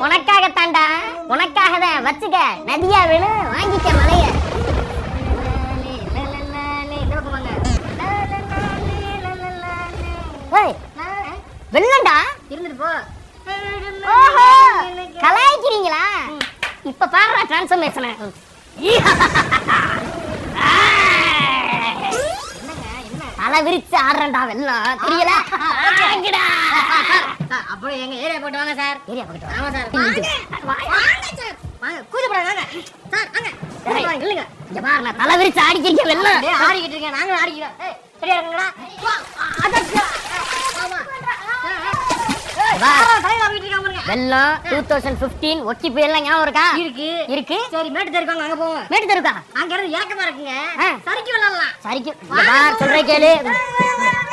உனக்காக தாண்டா, உனக்காக தான். வச்சுக்க, நதியா வேணும், வாங்கிக்க மலைய. வெள்ளண்டா இருந்துட்டு போ. ஓஹோ, கலாய்க்கிறீங்களா? இப்ப பாருடா டிரான்ஸ்ஃபர்மேஷன். தலை விரிச்சு ஆடுறா வெள்ளம், தெரியல? அப்புறம் எங்க ஏரியா போட்டு வாங்க சார். ஏரியா போட்டு வாங்க சார். கூச்சப்படாத சார். இல்லங்க, இங்க பாரு, நான் தலை விரிச்சு ஆடிக்கிறீங்க வெள்ளம். ஆடிக்கிட்டு இருக்கேன், நாங்களும் ஆடிக்கிறோம். சரியா இருக்குங்களா? வெள்ளம் 2015 ஒக்கி புயல்லாம் ஞாபகம் இருக்கா? இருக்கு. சரி, மேட்டு தெருக்காங்க, அங்க போவோம். மேட்டு தெருக்கா? அங்க இருந்து இறக்கமா இருக்குங்க. சரிக்கு விளையாடலாம். சரிக்கு சொல்றேன் கேளு.